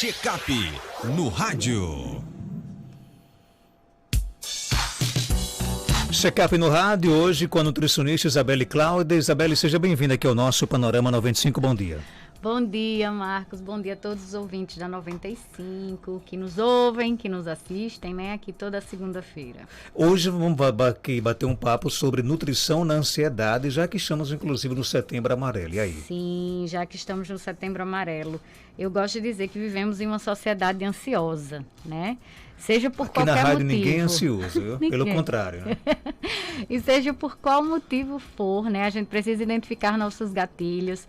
Check-up no rádio. Check-up no rádio, hoje com a nutricionista Isabelle Cláudia. Isabelle, seja bem-vinda aqui ao nosso Panorama 95, bom dia. Bom dia, Marcos, bom dia a todos os ouvintes da 95, que nos ouvem, que nos assistem, né, aqui toda segunda-feira. Hoje vamos aqui bater um papo sobre nutrição na ansiedade, já que estamos inclusive no Setembro Amarelo, e aí? Sim, já que estamos no Setembro Amarelo, eu gosto de dizer que vivemos em uma sociedade ansiosa, né? Seja por aqui qualquer na rádio motivo. Ninguém é ansioso, viu? Pelo contrário, né? E seja por qual motivo for, né? A gente precisa identificar nossos gatilhos.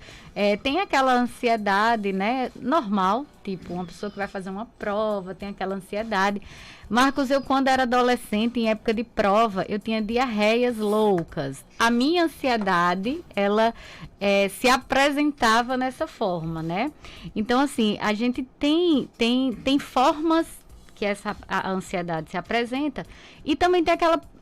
Tem aquela ansiedade, né? Normal, tipo uma pessoa que vai fazer uma prova, tem aquela ansiedade. Marcos, eu quando era adolescente, em época de prova, eu tinha diarreias loucas. A minha ansiedade, ela se apresentava nessa forma, né? Então, assim, a gente tem formas que a ansiedade se apresenta, e também tem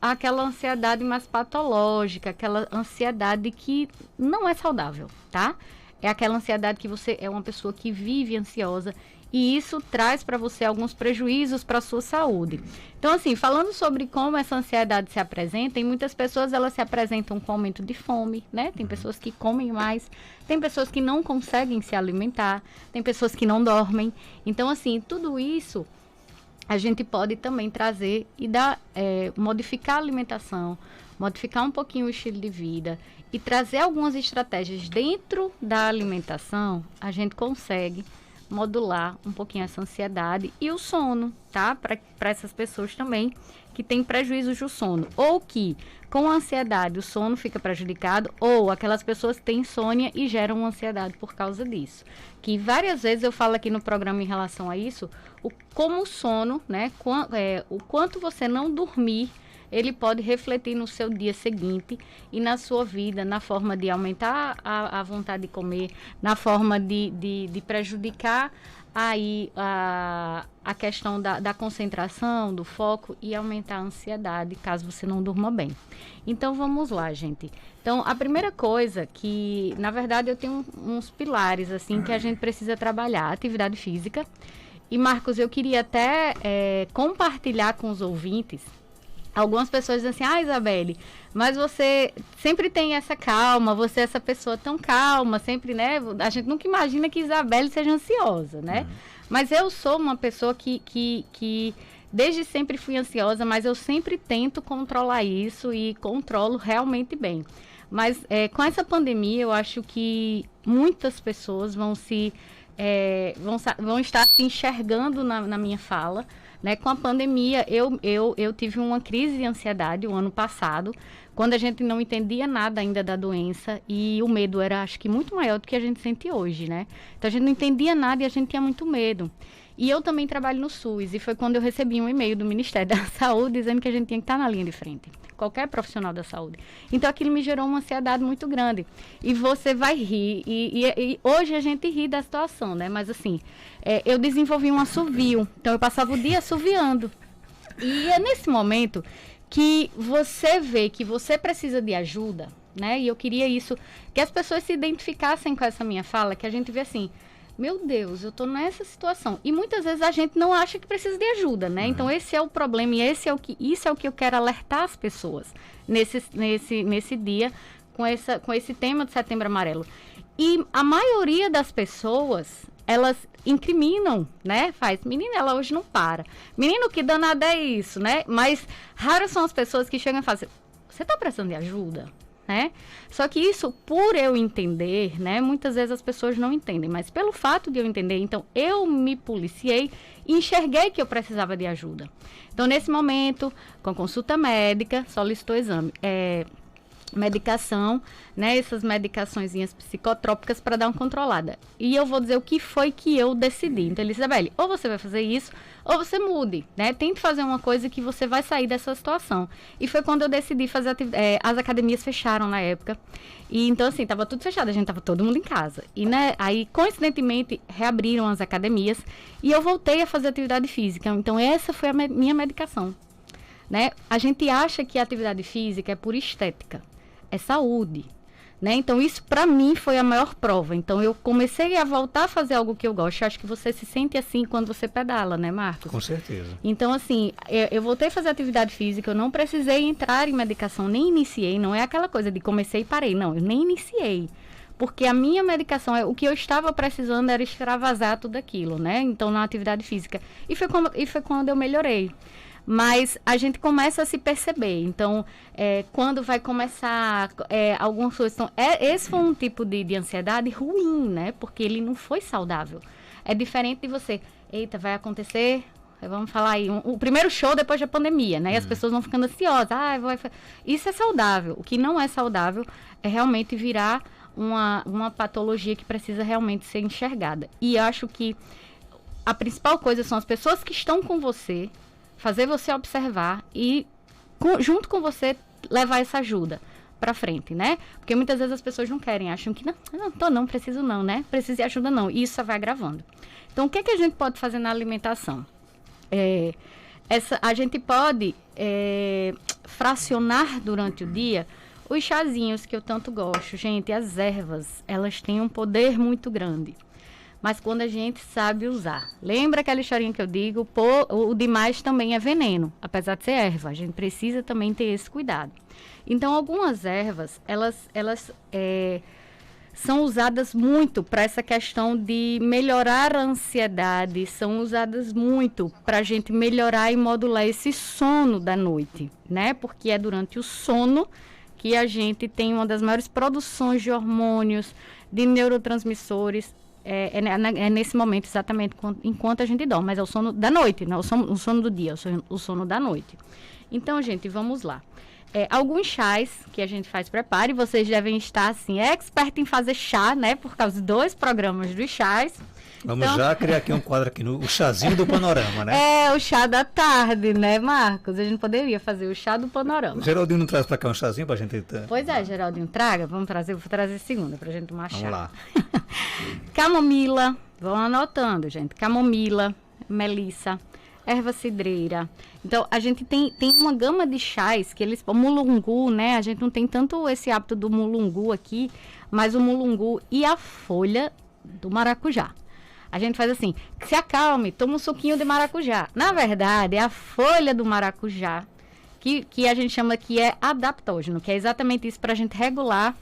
aquela ansiedade mais patológica, aquela ansiedade que não é saudável, tá? É aquela ansiedade que você é uma pessoa que vive ansiosa, e isso traz para você alguns prejuízos para a sua saúde. Então, assim, falando sobre como essa ansiedade se apresenta, em muitas pessoas elas se apresentam com aumento de fome, né? Tem pessoas que comem mais, tem pessoas que não conseguem se alimentar, tem pessoas que não dormem. Então, assim, tudo isso a gente pode também trazer e modificar a alimentação, modificar um pouquinho o estilo de vida e trazer algumas estratégias dentro da alimentação. A gente consegue modular um pouquinho essa ansiedade e o sono, tá? Para essas pessoas também que têm prejuízos do sono, ou que com a ansiedade o sono fica prejudicado, ou aquelas pessoas que têm insônia e geram ansiedade por causa disso. Que várias vezes eu falo aqui no programa em relação a isso, como o sono, né? O quanto você não dormir, ele pode refletir no seu dia seguinte e na sua vida, na forma de aumentar a vontade de comer, na forma de prejudicar aí a questão da concentração, do foco e aumentar a ansiedade, caso você não durma bem. Então, vamos lá, gente. Então, a primeira coisa que, na verdade, eu tenho uns pilares, assim, que a gente precisa trabalhar. Atividade física. E, Marcos, eu queria até compartilhar com os ouvintes. Algumas pessoas dizem assim, Isabelle, mas você sempre tem essa calma, você é essa pessoa tão calma, sempre, né? A gente nunca imagina que Isabelle seja ansiosa, né? Mas eu sou uma pessoa que desde sempre fui ansiosa, mas eu sempre tento controlar isso e controlo realmente bem. Mas com essa pandemia, eu acho que muitas pessoas vão estar se enxergando na minha fala. Né? Com a pandemia, eu tive uma crise de ansiedade o ano passado, quando a gente não entendia nada ainda da doença e o medo era, acho que, muito maior do que a gente sente hoje, né? Então, a gente não entendia nada e a gente tinha muito medo. E eu também trabalho no SUS, e foi quando eu recebi um e-mail do Ministério da Saúde dizendo que a gente tinha que estar na linha de frente, qualquer profissional da saúde. Então, aquilo me gerou uma ansiedade muito grande. E você vai rir, e hoje a gente ri da situação, né? Mas, assim, eu desenvolvi um assovio, então eu passava o dia assoviando. E é nesse momento que você vê que você precisa de ajuda, né? E eu queria isso, que as pessoas se identificassem com essa minha fala, que a gente vê assim, meu Deus, eu tô nessa situação. E muitas vezes a gente não acha que precisa de ajuda, né? Então esse é o problema e isso é o que eu quero alertar as pessoas nesse dia com esse tema de Setembro Amarelo. E a maioria das pessoas, elas incriminam, né? Menina, ela hoje não para. Menino, que danada é isso, né? Mas raras são as pessoas que chegam e falam, você tá precisando de ajuda? Né? Só que isso, por eu entender, né, muitas vezes as pessoas não entendem, mas pelo fato de eu entender, então eu me policiei e enxerguei que eu precisava de ajuda. Então, nesse momento, com consulta médica, solicitou exame, medicação, né, essas medicaçõezinhas psicotrópicas para dar uma controlada. E eu vou dizer o que foi que eu decidi. Então, ele disse, Isabelle, ou você vai fazer isso, ou você mude, né? Tente fazer uma coisa que você vai sair dessa situação. E foi quando eu decidi fazer as academias fecharam na época. E então, assim, tava tudo fechado, a gente tava todo mundo em casa. E, né, aí, coincidentemente, reabriram as academias e eu voltei a fazer atividade física. Então, essa foi a minha medicação, né? A gente acha que a atividade física é por estética. É saúde. né? Então, isso para mim foi a maior prova. Então, eu comecei a voltar a fazer algo que eu gosto. Acho que você se sente assim quando você pedala, né, Marcos? Com certeza. Então, assim, eu voltei a fazer atividade física, eu não precisei entrar em medicação, nem iniciei. Não é aquela coisa de comecei e parei. Não, eu nem iniciei. Porque a minha medicação, o que eu estava precisando era extravasar tudo aquilo, né? Então, na atividade física. E foi quando eu melhorei. Mas a gente começa a se perceber. Então, quando vai começar algumas coisas... Então, esse foi um tipo de ansiedade ruim, né? Porque ele não foi saudável. É diferente de você... Eita, vai acontecer... Vamos falar aí, o primeiro show depois da pandemia, né? E as pessoas vão ficando ansiosas. Isso é saudável. O que não é saudável é realmente virar uma patologia que precisa realmente ser enxergada. E acho que a principal coisa são as pessoas que estão com você... fazer você observar e, junto com você, levar essa ajuda para frente, né? Porque muitas vezes as pessoas não querem, acham que não preciso não, né? Preciso de ajuda não. E isso vai agravando. Então, o que a gente pode fazer na alimentação? A gente pode fracionar durante o dia os chazinhos que eu tanto gosto. Gente, as ervas, elas têm um poder muito grande. Mas quando a gente sabe usar. Lembra aquela historinha que eu digo? O demais também é veneno, apesar de ser erva. A gente precisa também ter esse cuidado. Então, algumas ervas, elas são usadas muito para essa questão de melhorar a ansiedade, são usadas muito para a gente melhorar e modular esse sono da noite, né? Porque é durante o sono que a gente tem uma das maiores produções de hormônios, de neurotransmissores. É nesse momento exatamente enquanto a gente dorme, mas é o sono da noite, não o sono do dia, o sono da noite. Então, gente, vamos lá. Alguns chás que a gente faz preparo, e vocês devem estar, assim, expert em fazer chá, né, por causa de 2 programas dos chás. Vamos já criar aqui um quadro aqui, o chazinho do panorama, né? O chá da tarde, né, Marcos? A gente poderia fazer o chá do panorama. O Geraldinho não traz para cá um chazinho para a gente... Pois é, Geraldinho, traga. Vou trazer segunda para a gente tomar chá. Vamos lá. Camomila, vão anotando, gente. Camomila, melissa, erva cidreira. Então, a gente tem uma gama de chás que eles... O mulungu, né? A gente não tem tanto esse hábito do mulungu aqui, mas o mulungu e a folha do maracujá. A gente faz assim, se acalme, toma um suquinho de maracujá. Na verdade, é a folha do maracujá que a gente chama que é adaptógeno, que é exatamente isso para a gente regular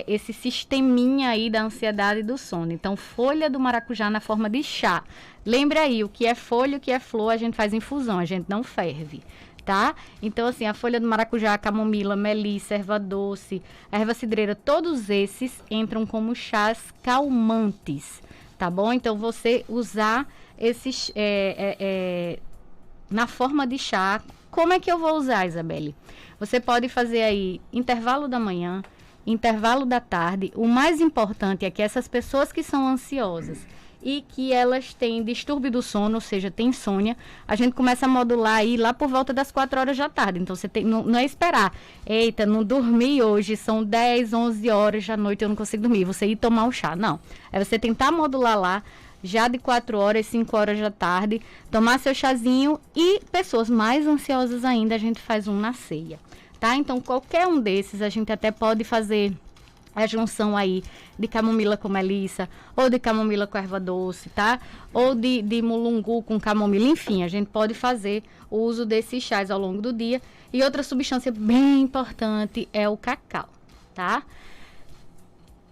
esse sisteminha aí da ansiedade e do sono. Então, folha do maracujá na forma de chá. Lembre aí, o que é folha e o que é flor, a gente faz infusão, a gente não ferve, tá? Então, assim, a folha do maracujá, camomila, melissa, erva doce, erva cidreira, todos esses entram como chás calmantes. Tá bom? Então, você usar esses na forma de chá. Como é que eu vou usar, Isabelle? Você pode fazer aí intervalo da manhã, intervalo da tarde. O mais importante é que essas pessoas que são ansiosas e que elas têm distúrbio do sono, ou seja, tem insônia, a gente começa a modular aí lá por volta das 4 horas da tarde. Então, você não é esperar. Eita, não dormi hoje, são 10, 11 horas da noite, eu não consigo dormir. Você ir tomar o chá. Não. É você tentar modular lá, já de 4 horas, 5 horas da tarde, tomar seu chazinho e pessoas mais ansiosas ainda, a gente faz um na ceia. Tá? Então, qualquer um desses, a gente até pode fazer a junção aí de camomila com melissa, ou de camomila com erva doce, tá? Ou de mulungu com camomila, enfim, a gente pode fazer o uso desses chás ao longo do dia. E outra substância bem importante é o cacau, tá?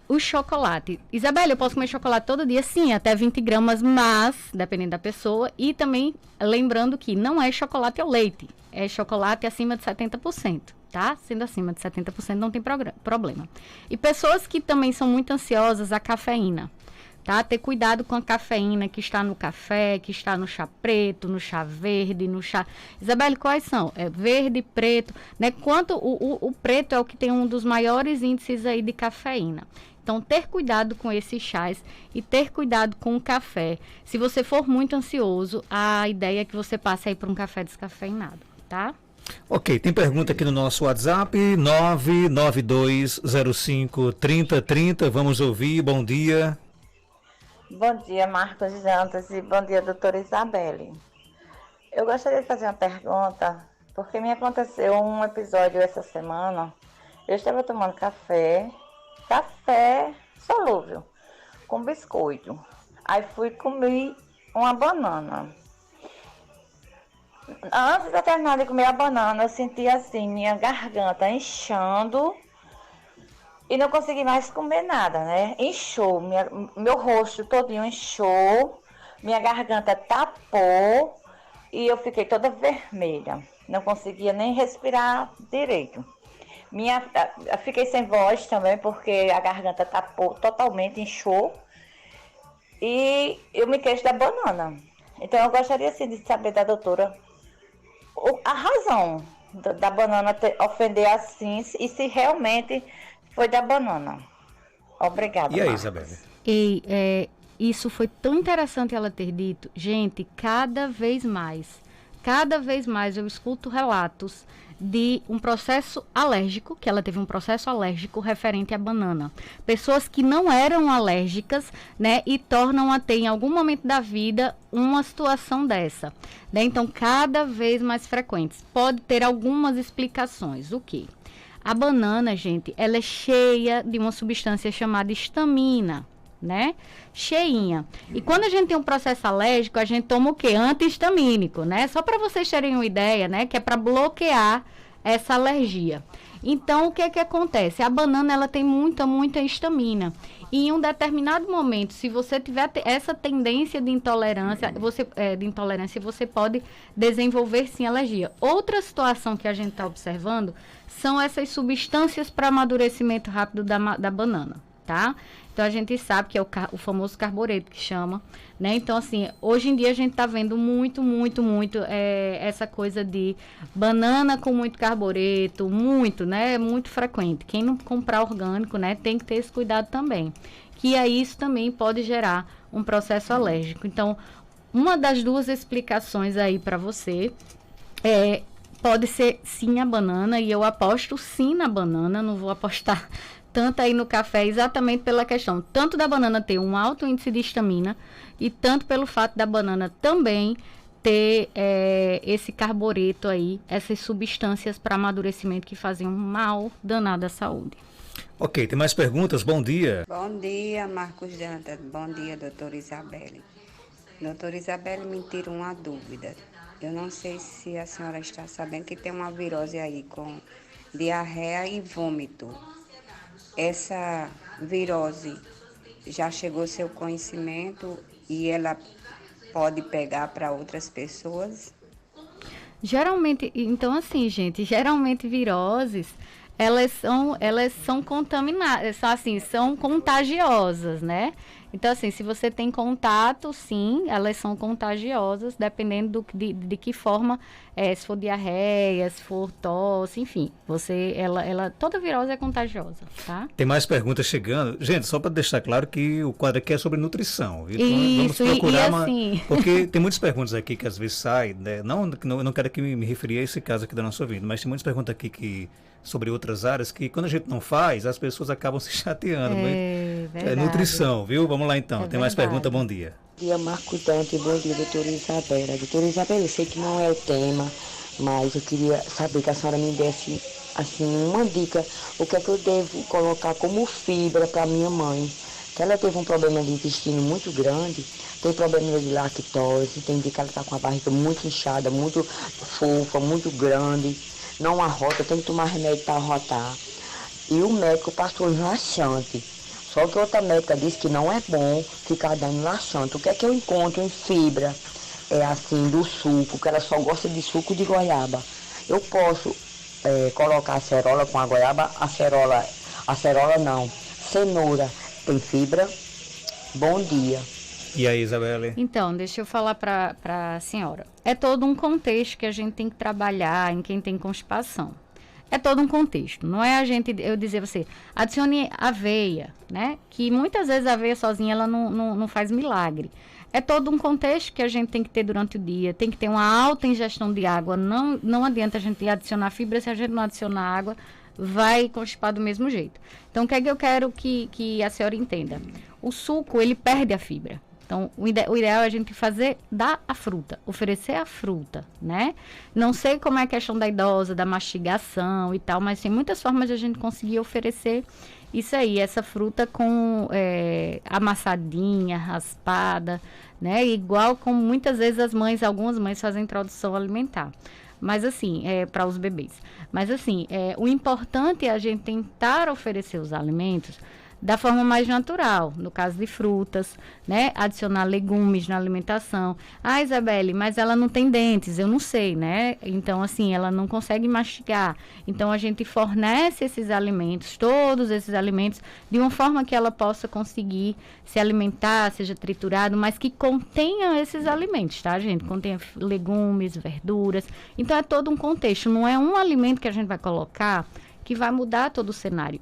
O chocolate. Isabela, eu posso comer chocolate todo dia? Sim, até 20 gramas, mas, dependendo da pessoa, e também lembrando que não é chocolate ao leite, é chocolate acima de 70%. Tá? Sendo acima de 70% não tem problema. E pessoas que também são muito ansiosas, a cafeína, tá? Ter cuidado com a cafeína que está no café, que está no chá preto, no chá verde, no chá... Isabelle, quais são? Verde, preto, né? Quanto o preto é o que tem um dos maiores índices aí de cafeína. Então, ter cuidado com esses chás e ter cuidado com o café. Se você for muito ansioso, a ideia é que você passe aí por um café descafeinado, tá? Ok, tem pergunta aqui no nosso WhatsApp, 992053030, vamos ouvir, bom dia. Bom dia, Marcos Jantas, e bom dia, doutora Isabelle. Eu gostaria de fazer uma pergunta, porque me aconteceu um episódio essa semana. Eu estava tomando café café solúvel com biscoito. Aí fui comer uma banana. Antes de terminar de comer a banana, eu senti assim, minha garganta inchando e não consegui mais comer nada, né? Inchou, meu rosto todinho inchou, minha garganta tapou e eu fiquei toda vermelha. Não conseguia nem respirar direito. Eu fiquei sem voz também, porque a garganta tapou totalmente, inchou. E eu me queixo da banana. Então eu gostaria assim, de saber da doutora a razão da banana ofender assim e se realmente foi da banana. Obrigada. E aí, Marcos. Isabelle? Isso foi tão interessante ela ter dito. Gente, cada vez mais eu escuto relatos de um processo alérgico, que ela teve um processo alérgico referente à banana. Pessoas que não eram alérgicas, né, e tornam a ter em algum momento da vida uma situação dessa, né? Então, cada vez mais frequentes. Pode ter algumas explicações. O quê? A banana, gente, ela é cheia de uma substância chamada histamina, né? Cheinha. E quando a gente tem um processo alérgico, a gente toma o quê? Antihistamínico, né? Só para vocês terem uma ideia, né? Que é para bloquear essa alergia. Então, o que é que acontece? A banana, ela tem muita histamina. E em um determinado momento, se você tiver essa tendência de intolerância, você pode desenvolver, sim, alergia. Outra situação que a gente está observando são essas substâncias para amadurecimento rápido da banana, tá? Então, a gente sabe que é o famoso carbureto que chama, né? Então, assim, hoje em dia a gente tá vendo muito essa coisa de banana com muito carbureto, né? Muito frequente. Quem não comprar orgânico, né? Tem que ter esse cuidado também. Que aí isso também pode gerar um processo alérgico. Então, uma das duas explicações aí para você pode ser sim a banana, e eu aposto sim na banana, não vou apostar tanto aí no café, exatamente pela questão tanto da banana ter um alto índice de histamina e tanto pelo fato da banana também ter esse carbureto aí, essas substâncias para amadurecimento que fazem um mal danado à saúde. Ok, tem mais perguntas? Bom dia. Bom dia, Marcos Dantas. Bom dia, doutora Isabelle. Doutora Isabelle, me tira uma dúvida. Eu não sei se a senhora está sabendo que tem uma virose aí com diarreia e vômito. Essa virose já chegou ao seu conhecimento e ela pode pegar para outras pessoas? Geralmente, então assim, gente, viroses, elas são contaminadas, são contagiosas, né? Então, assim, se você tem contato, sim, elas são contagiosas, dependendo de que forma, se for diarreia, se for tosse, enfim, toda virose é contagiosa, tá? Tem mais perguntas chegando. Gente, só para deixar claro que o quadro aqui é sobre nutrição. Então, vamos Isso, procurar assim... porque tem muitas perguntas aqui que às vezes saem, né? Não quero que me referir a esse caso aqui da nossa vida, mas tem muitas perguntas aqui sobre outras áreas que quando a gente não faz, as pessoas acabam se chateando. É nutrição, viu? Vamos lá então. Tem mais pergunta, bom dia. Bom dia, Marcos Dantas, bom dia, doutora Isabela. Doutora Isabela, eu sei que não é o tema, mas eu queria saber que a senhora me desse, assim, uma dica, o que é que eu devo colocar como fibra para minha mãe. Que ela teve um problema de intestino muito grande, tem problema de lactose, tem dia que ela está com a barriga muito inchada, muito fofa, muito grande, não arrota, tem que tomar remédio para arrotar. E o médico passou um laxante. Só que outra médica disse que não é bom ficar dando laxante. O que é que eu encontro em fibra? Assim, do suco, que ela só gosta de suco de goiaba. Eu posso colocar acerola com a goiaba, acerola não, cenoura tem fibra. Bom dia. E aí, Isabelle? Então, deixa eu falar para a senhora. É todo um contexto que a gente tem que trabalhar em quem tem constipação. É todo um contexto. Não é eu dizer você, adicione aveia, né? Que muitas vezes a aveia sozinha ela não faz milagre. É todo um contexto que a gente tem que ter durante o dia. Tem que ter uma alta ingestão de água. Não adianta a gente adicionar fibra se a gente não adicionar água, vai constipar do mesmo jeito. Então, o que é que eu quero que a senhora entenda? O suco, ele perde a fibra. Então, o ideal é a gente dar a fruta, oferecer a fruta, né? Não sei como é a questão da idosa, da mastigação e tal, mas tem muitas formas de a gente conseguir oferecer isso aí, essa fruta com amassadinha, raspada, né? Igual como muitas vezes algumas mães fazem introdução alimentar. Mas assim, para os bebês. Mas assim, o importante é a gente tentar oferecer os alimentos da forma mais natural, no caso de frutas, né? Adicionar legumes na alimentação. Ah, Isabelle, mas ela não tem dentes, eu não sei, né? Então, assim, ela não consegue mastigar. Então, a gente fornece esses alimentos, todos esses alimentos, de uma forma que ela possa conseguir se alimentar, seja triturado, mas que contenha esses alimentos, tá, gente? Contenha legumes, verduras. Então, é todo um contexto. Não é um alimento que a gente vai colocar que vai mudar todo o cenário.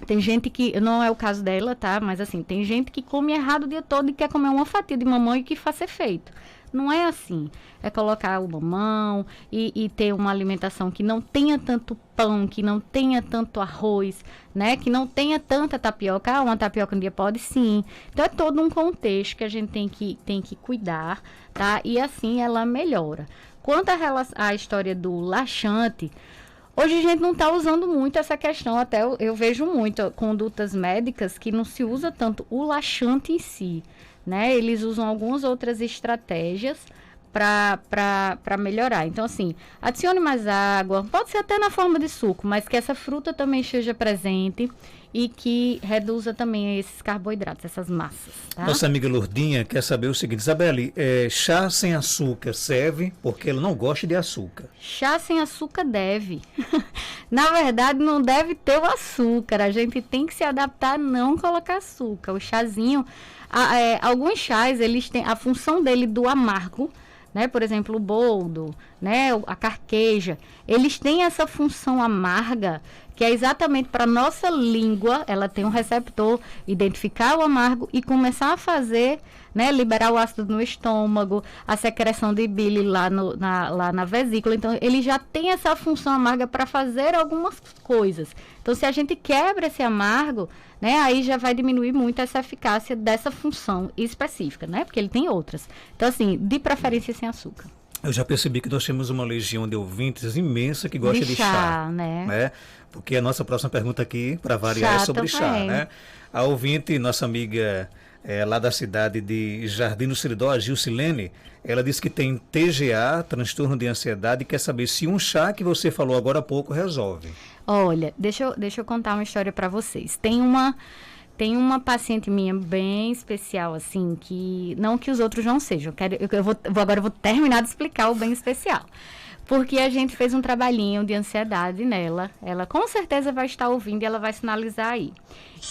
Tem gente que, não é o caso dela, tá? Mas assim, tem gente que come errado o dia todo e quer comer uma fatia de mamão e que faça efeito. Não é assim. É colocar o mamão e ter uma alimentação que não tenha tanto pão, que não tenha tanto arroz, né? Que não tenha tanta tapioca. Ah, uma tapioca um dia pode sim. Então é todo um contexto que a gente tem que cuidar, tá? E assim ela melhora. Quanto à história do laxante, hoje a gente não está usando muito essa questão, até eu vejo muito condutas médicas que não se usa tanto o laxante em si, né? Eles usam algumas outras estratégias para melhorar. Então, assim, adicione mais água, pode ser até na forma de suco, mas que essa fruta também esteja presente e que reduza também esses carboidratos, essas massas. Tá? Nossa amiga Lourdinha quer saber o seguinte, Isabelle, chá sem açúcar serve porque ela não gosta de açúcar? Chá sem açúcar deve. Na verdade, não deve ter o açúcar. A gente tem que se adaptar a não colocar açúcar. O chazinho, alguns chás, eles têm a função dele do amargo, né? Por exemplo, o boldo, né? A carqueja. Eles têm essa função amarga que é exatamente para a nossa língua, ela tem um receptor, identificar o amargo e começar a fazer, né, liberar o ácido no estômago, a secreção de bile lá na vesícula. Então, ele já tem essa função amarga para fazer algumas coisas. Então, se a gente quebra esse amargo, né, aí já vai diminuir muito essa eficácia dessa função específica, né, porque ele tem outras. Então, assim, de preferência sem açúcar. Eu já percebi que nós temos uma legião de ouvintes imensa que gosta de chá, né? Porque a nossa próxima pergunta aqui, para variar, é sobre chá, né? A ouvinte, nossa amiga lá da cidade de Jardim do Seridó, a Gilcilene, ela disse que tem TGA, transtorno de ansiedade, e quer saber se um chá que você falou agora há pouco resolve. Olha, deixa eu contar uma história para vocês. Tem uma paciente minha bem especial, assim, que não que os outros não sejam. Agora eu vou terminar de explicar o bem especial. Porque a gente fez um trabalhinho de ansiedade nela. Ela com certeza vai estar ouvindo e ela vai sinalizar aí.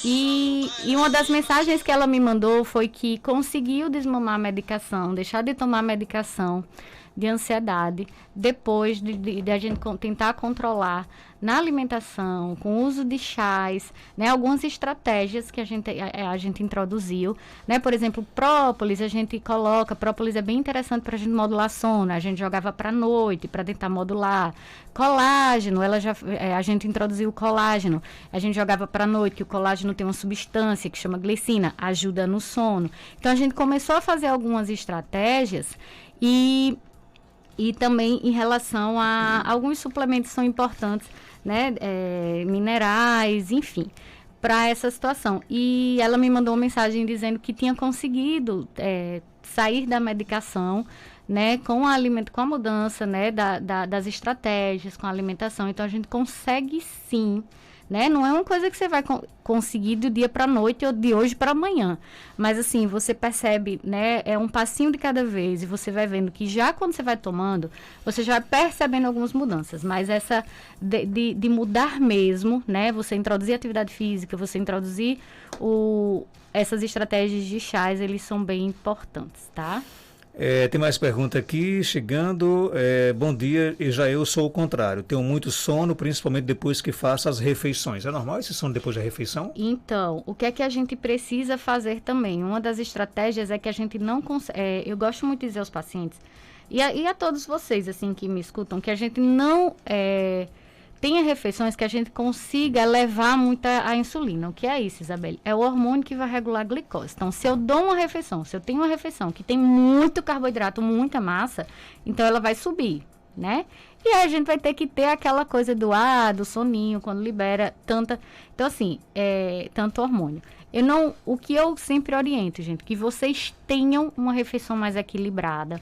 E uma das mensagens que ela me mandou foi que conseguiu desmamar a medicação, deixar de tomar a medicação de ansiedade, depois de a gente tentar controlar na alimentação, com o uso de chás, né, algumas estratégias que a gente introduziu, né, por exemplo, própolis, própolis é bem interessante para a gente modular sono, a gente jogava para a noite, para tentar modular. Colágeno, a gente introduziu o colágeno, a gente jogava para a noite, que o colágeno tem uma substância que chama glicina, ajuda no sono. Então, a gente começou a fazer algumas estratégias e também em relação a alguns suplementos que são importantes, né, minerais, enfim, para essa situação. E ela me mandou uma mensagem dizendo que tinha conseguido sair da medicação, né, com a mudança, né, das estratégias, com a alimentação. Então, a gente consegue sim, né? Não é uma coisa que você vai conseguir do dia para a noite ou de hoje para amanhã. Mas assim, você percebe, né? É um passinho de cada vez e você vai vendo que já quando você vai tomando, você já vai percebendo algumas mudanças. Mas essa de mudar mesmo, né? Você introduzir atividade física, você introduzir essas estratégias de chás, eles são bem importantes, tá? Tem mais pergunta aqui, chegando. Bom dia, e já eu sou o contrário. Tenho muito sono, principalmente depois que faço as refeições. É normal esse sono depois da refeição? Então, o que é que a gente precisa fazer também? Uma das estratégias é que a gente não consegue... eu gosto muito de dizer aos pacientes, e a todos vocês, assim, que me escutam, que a gente não... tenha refeições que a gente consiga elevar muito a insulina. O que é isso, Isabelle? É o hormônio que vai regular a glicose. Então, se eu dou uma refeição, se eu tenho uma refeição que tem muito carboidrato, muita massa, então ela vai subir, né? E aí a gente vai ter que ter aquela coisa do soninho, quando libera tanta... Então, assim, tanto hormônio. O que eu sempre oriento, gente, que vocês tenham uma refeição mais equilibrada.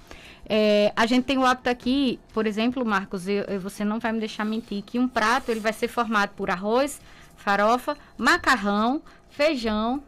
A gente tem o hábito aqui, por exemplo, Marcos, você não vai me deixar mentir, que um prato ele vai ser formado por arroz, farofa, macarrão, feijão...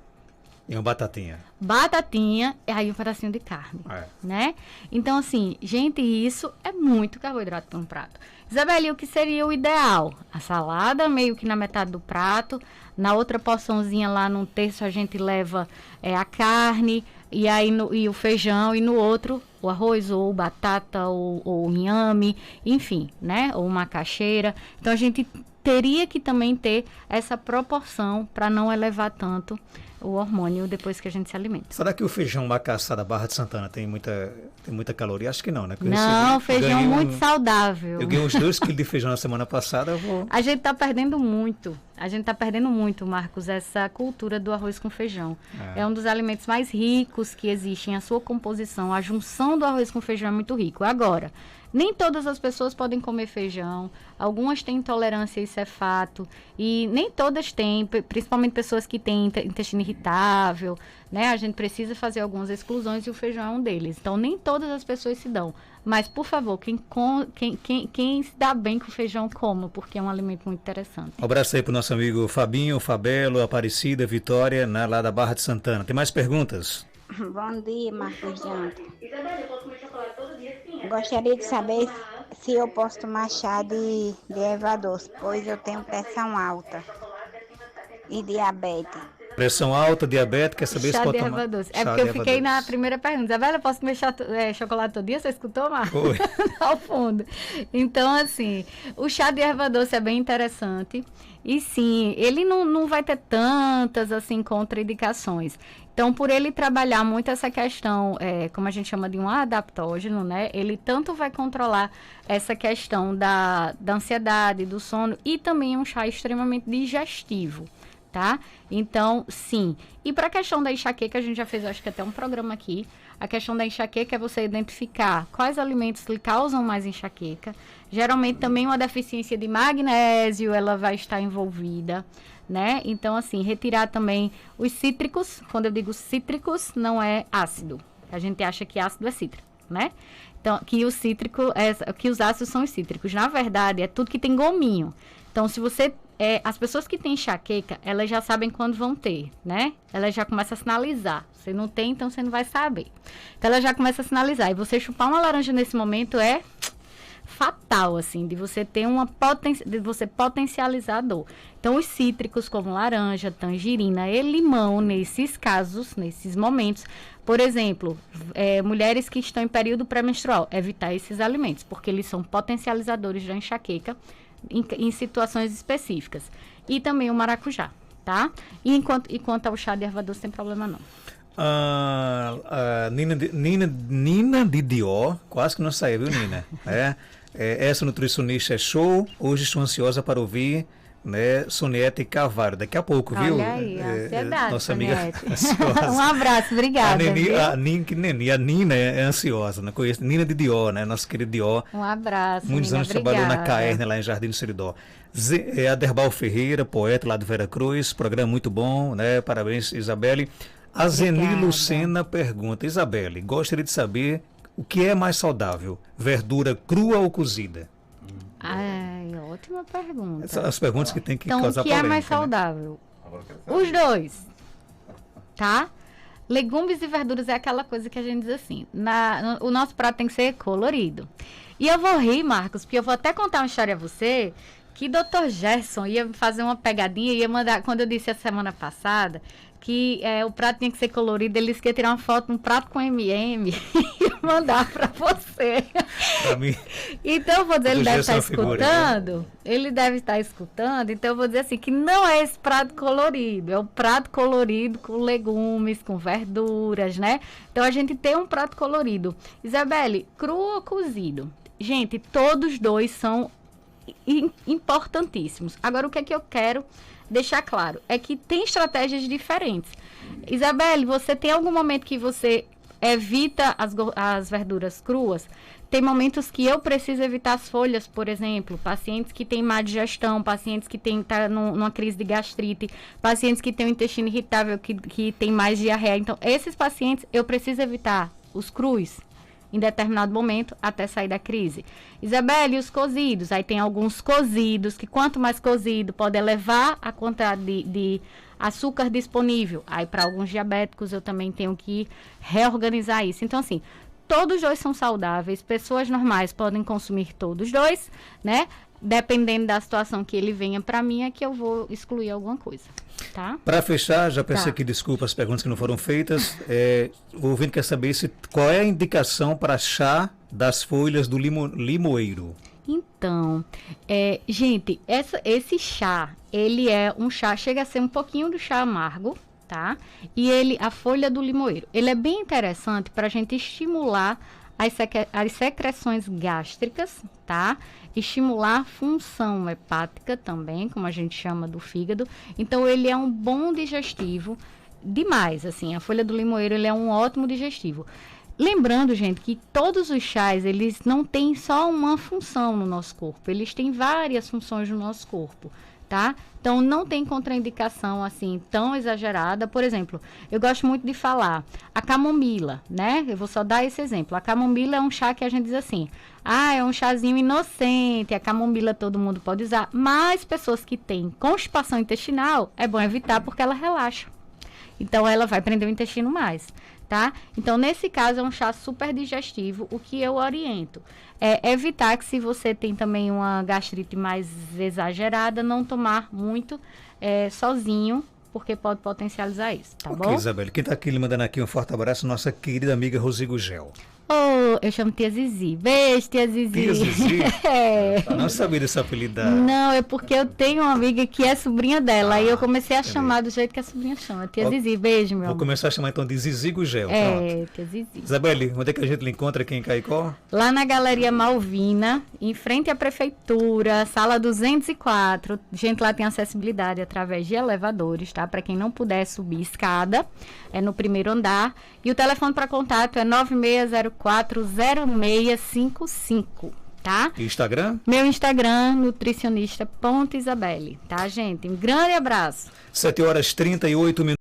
E uma batatinha. Batatinha e aí um pedacinho de carne, né? Então, assim, gente, isso é muito carboidrato para um prato. Isabelle, o que seria o ideal? A salada, meio que na metade do prato. Na outra porçãozinha lá, num terço, a gente leva a carne e aí e o feijão. E no outro, o arroz ou batata ou inhame, enfim, né? Ou macaxeira. Então, a gente teria que também ter essa proporção para não elevar tanto o hormônio depois que a gente se alimenta. Será que o feijão macaçá da Barra de Santana tem muita caloria? Acho que não, né? Não, feijão muito saudável. Eu ganhei uns 2 quilos de feijão na semana passada, A gente está perdendo muito. A gente está perdendo muito, Marcos, essa cultura do arroz com feijão. É um dos alimentos mais ricos que existem, a sua composição, a junção do arroz com feijão é muito rico. Agora, nem todas as pessoas podem comer feijão, algumas têm intolerância, isso é fato, e nem todas têm, principalmente pessoas que têm intestino irritável, né? A gente precisa fazer algumas exclusões e o feijão é um deles. Então, nem todas as pessoas se dão. Mas, por favor, quem se dá bem com feijão, coma, porque é um alimento muito interessante. Um abraço aí pro nosso amigo Fabinho, Fabelo, Aparecida, Vitória, lá da Barra de Santana. Tem mais perguntas? Bom dia, Marcos Janta. Gostaria de saber se eu posso tomar chá de erva doce, pois eu tenho pressão alta e diabetes. Pressão alta, diabetes, quer saber se pode tomar? Chá de erva doce. É porque eu fiquei na primeira pergunta. Isabela, posso comer chocolate todo dia? Você escutou, Marcos? Oi. Ao fundo. Então, assim, o chá de erva doce é bem interessante. E sim, ele não vai ter tantas, assim, contraindicações. Então, por ele trabalhar muito essa questão, como a gente chama de um adaptógeno, né? Ele tanto vai controlar essa questão da ansiedade, do sono, e também é um chá extremamente digestivo, tá? Então, sim. E para a questão da enxaqueca, a gente já fez, acho que até um programa aqui. A questão da enxaqueca é você identificar quais alimentos lhe causam mais enxaqueca. Geralmente também uma deficiência de magnésio, ela vai estar envolvida, né? Então, assim, retirar também os cítricos. Quando eu digo cítricos, não é ácido. A gente acha que ácido é cítrico, né? Então, que que os ácidos são os cítricos. Na verdade, é tudo que tem gominho. Então, se você... as pessoas que têm enxaqueca, elas já sabem quando vão ter, né? Elas já começam a sinalizar. Você não tem, então você não vai saber. Então, ela já começa a sinalizar. E você chupar uma laranja nesse momento é fatal, assim, de você ter de você potencializar a dor. Então, os cítricos, como laranja, tangerina e limão, nesses casos, nesses momentos, por exemplo, mulheres que estão em período pré-menstrual, evitar esses alimentos, porque eles são potencializadores da enxaqueca em situações específicas. E também o maracujá, tá? E quanto ao chá de erva doce, sem problema não. Nina de Dior, quase que não saiu, viu, Nina? Essa nutricionista é show. Hoje estou ansiosa para ouvir, né, Soniete Carvalho. Daqui a pouco, viu? Olha aí, ansiedade, nossa amiga ansiosa. Um abraço, obrigada. A Nina é ansiosa, né? Conheço Nina de Dior, né? Nossa querida Dior. Um abraço, muitos Nina, anos trabalhou na Caerne, lá em Jardim do Seridó. Aderbal Ferreira, poeta lá do Veracruz, programa muito bom, né? Parabéns, Isabelle. A Zeni Lucena pergunta: Isabelle, gostaria de saber o que é mais saudável, verdura crua ou cozida? Ai, ótima pergunta. Essas as perguntas que tem que então, causar polêmica. Então, o que é mais saudável? Os dois, tá? Legumes e verduras é aquela coisa que a gente diz assim, o nosso prato tem que ser colorido. E eu vou rir, Marcos, porque eu vou até contar uma história a você, que Dr. Gerson ia fazer uma pegadinha, ia mandar, quando eu disse a semana passada, que o prato tinha que ser colorido, ele disse que ia tirar uma foto, um prato com M&M e mandar para você. Pra mim, então eu vou dizer, ele deve estar escutando, né? Ele deve estar escutando, então eu vou dizer assim, que não é esse prato colorido, é o prato colorido com legumes, com verduras, né? Então a gente tem um prato colorido. Isabelle, cru ou cozido? Gente, todos dois são importantíssimos. Agora, o que é que eu quero deixar claro é que tem estratégias diferentes. Isabelle, você tem algum momento que você evita as verduras cruas. Tem momentos que eu preciso evitar as folhas, por exemplo, pacientes que têm má digestão, pacientes que tá numa crise de gastrite, pacientes que têm o intestino irritável, que tem mais diarreia. Então, esses pacientes eu preciso evitar os crus em determinado momento até sair da crise. Isabelle, e os cozidos? Aí tem alguns cozidos que quanto mais cozido pode elevar a quantidade de açúcar disponível. Aí para alguns diabéticos eu também tenho que reorganizar isso. Então assim, todos os dois são saudáveis, pessoas normais podem consumir todos os dois, né? Dependendo da situação que ele venha para mim, é que eu vou excluir alguma coisa, tá? Para fechar, já pensei que desculpa as perguntas que não foram feitas. O ouvinte quer saber qual é a indicação para chá das folhas do limoeiro. Então, gente, esse chá, ele é um chá, chega a ser um pouquinho do chá amargo, tá? E a folha do limoeiro, ele é bem interessante para a gente estimular as secreções gástricas, tá? Estimular a função hepática também, como a gente chama do fígado. Então, ele é um bom digestivo demais, assim. A folha do limoeiro, ele é um ótimo digestivo. Lembrando, gente, que todos os chás, eles não têm só uma função no nosso corpo. Eles têm várias funções no nosso corpo, tá? Então, não tem contraindicação, assim, tão exagerada. Por exemplo, eu gosto muito de falar a camomila, né? Eu vou só dar esse exemplo. A camomila é um chá que a gente diz assim, é um chazinho inocente, a camomila todo mundo pode usar. Mas pessoas que têm constipação intestinal, é bom evitar porque ela relaxa. Então, ela vai prender o intestino mais, tá? Então, nesse caso, é um chá super digestivo. O que eu oriento é evitar que, se você tem também uma gastrite mais exagerada, não tomar muito sozinho, porque pode potencializar isso, tá bom? Isabelle, quem está aqui lhe mandando aqui um forte abraço, nossa querida amiga Rosi Gugel. Eu chamo Tia Zizi. Beijo, Tia Zizi. Tia Zizi? Não sabia desse apelido. Não, é porque eu tenho uma amiga que é sobrinha dela. Aí eu comecei a chamar do jeito que a sobrinha chama. Tia Zizi, beijo, meu amor. Vou começar a chamar então de Zizi Gugel. Tia Zizi. Isabelle, onde é que a gente lhe encontra aqui em Caicó? Lá na Galeria Malvina, em frente à Prefeitura, sala 204. Gente, lá tem acessibilidade através de elevadores, tá? Para quem não puder subir escada, é no primeiro andar. E o telefone para contato é 96040655, tá? E Instagram? Meu Instagram, nutricionista.isabelle, tá, gente? Um grande abraço. 7h38.